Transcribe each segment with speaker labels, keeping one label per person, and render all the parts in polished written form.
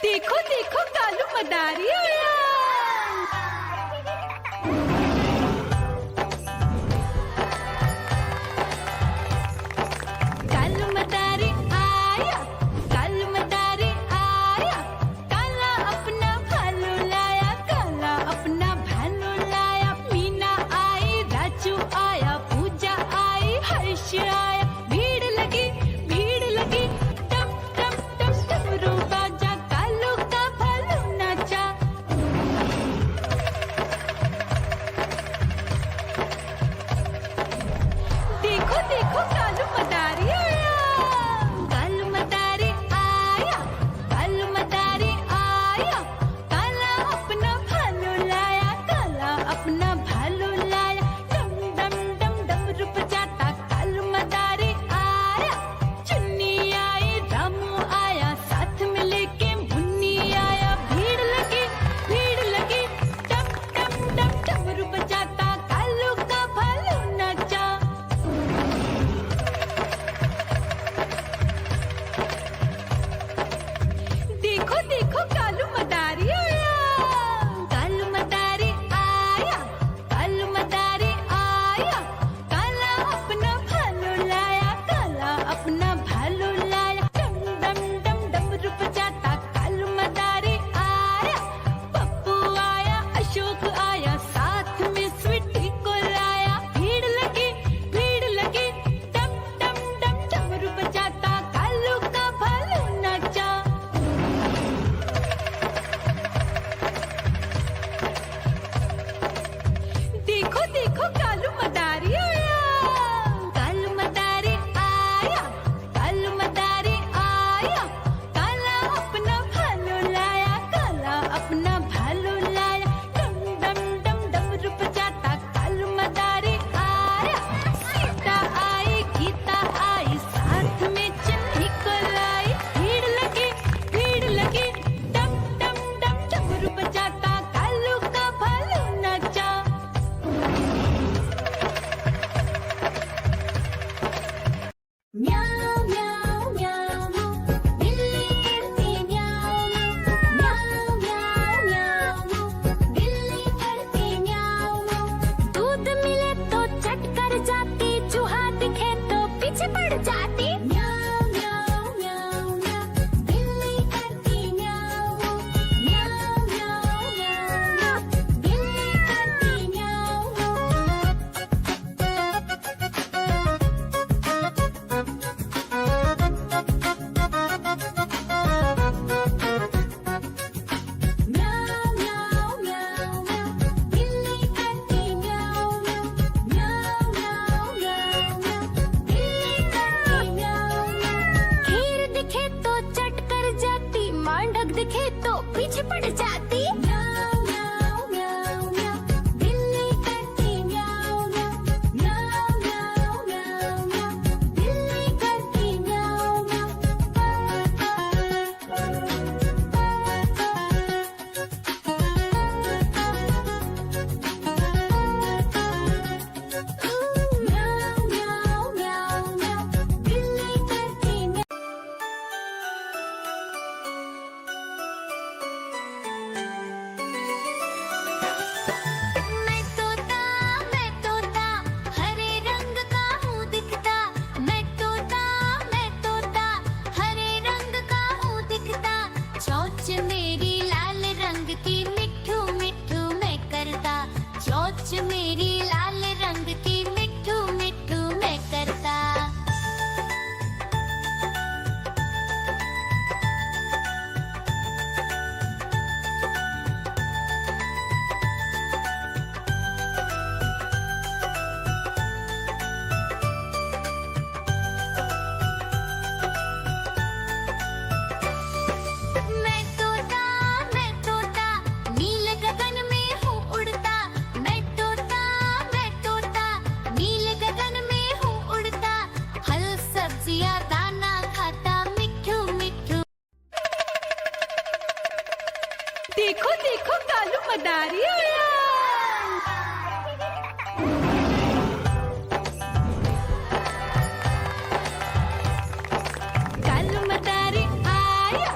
Speaker 1: देखो देखो कालू मदारी आया। कालू मदारी आया, कालू मदारी आया। काला अपना भालू लाया, काला अपना भालू लाया। मीना आई, राजू आया, पूजा आई, हर्ष आया। भीड़ लगी टम टम टम डमरू बाजा। कालू का भालू नाचा। देखो देखो कालू मदारी आया। कालू मदारी आया, कालू मदारी आया। काला अपना भालू लाया, काला अपना भालू लाया। डम डम डम डमरू बजाता कालू मदारी आया। चुन्नी आई, रामू आया, साथ में लेके मुन्नी आया। भीड़ लगी टम टम टम डमरू बजाता कालू का भालू नाचा। देखो देखो कालू मदारी आया। कालू मदारी आया, कालू मदारी आया। काला अपना भालू लाया, काला अपना भालू लाया। डम डम डम डमरू बजाता कालू मदारी आया। पप्पू आया, अशोक आया, साथ में स्वीटी को लाया। भीड़ लगी टम टम डम डमरू बजाता कालू का भालू नाचा। देखो देखो कालू मदारी आया। कालू मदारी आया, कालू मदारी आया। काला अपना भालू लाया, काला अपना भालू लाया। डम डम डम डमरू बजाता कालू मदारी आया। सीता आई, गीता आई, साथ में चन्नी को लाई। भीड़ लगी डम डम डम डमरू बजाता कालू का भालू नाचा।
Speaker 2: म्याऊ म्याऊ म्याऊ बिल्ली करती म्याऊ म्याऊ म्याऊ म्याऊ बिल्ली करती म्याऊ। दूध मिले तो चट कर जाती, चूहा दिखे तो पीछे पड़ जाती। म्याऊ म्याऊ म्याऊ म्याऊ बिल्ली करती म्याऊ म्याऊ म्याऊ म्याऊ बिल्ली करती म्याऊ। म्याऊ म्याऊ म्याऊ म्याऊ बिल्ली करती म्याऊ म्याऊ म्याऊ म्याऊ म्याऊ बिल्ली करती म्याऊ। खीर दिखे तो चट कर जाती, मांडक दिखे तो पीछे पड़ जाती। म्याऊ म्याऊ म्याऊ म्याऊ बिल्ली करती म्याऊ म्याऊ म्याऊ म्याऊ म्याऊ बिल्ली करती म्याऊ म्याऊ म्याऊ म्याऊ म्याऊ बिल्ली करती म्याऊ। मैं तोता हरे रंग का हूँ दिखता। मैं तोता हरे रंग का हूँ दिखता। चोंच मेरी लाल रंग की, मिट्ठू मिट्ठू मैं करता। चोंच मेरी लाल रंग की, मिट्ठू मिट्ठू मैं करता। मैं तोता नील गगन में हूँ उड़ता। मैं तोता नील गगन में हूँ उड़ता। फल सब्जियाँ दाना खाता, मिट्ठू मिट्ठू।
Speaker 1: देखो देखो कालू मदारी आया। कालू मदारी आया,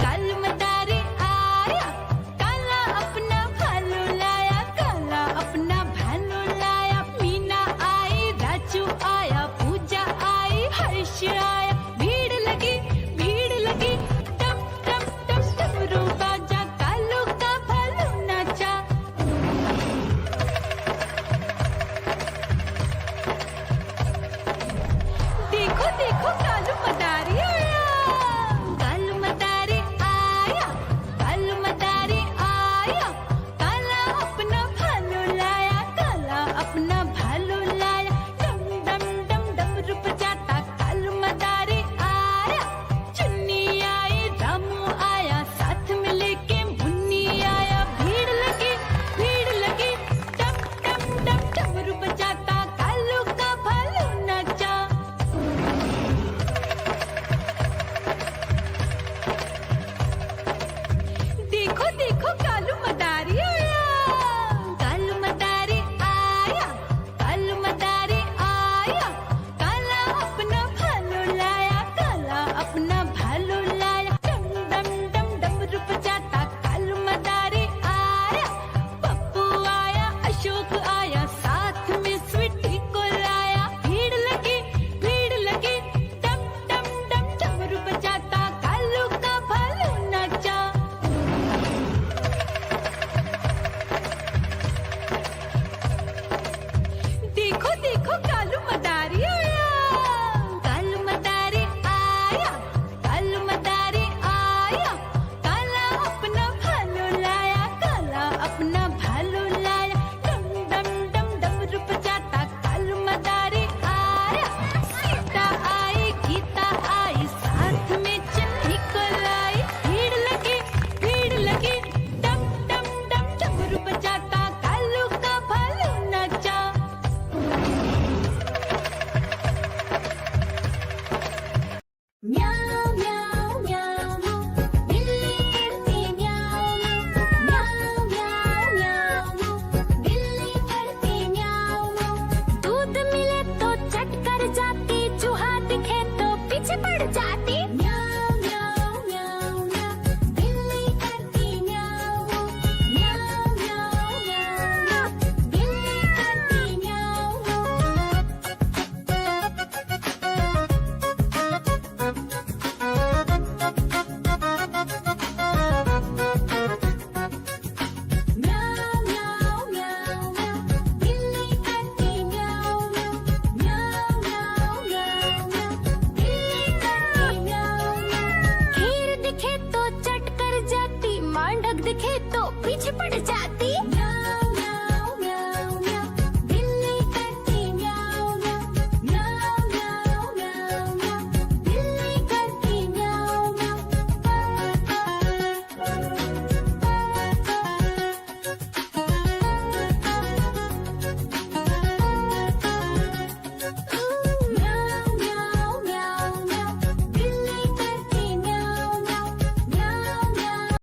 Speaker 1: कालू मदारी
Speaker 2: आते म्याऊ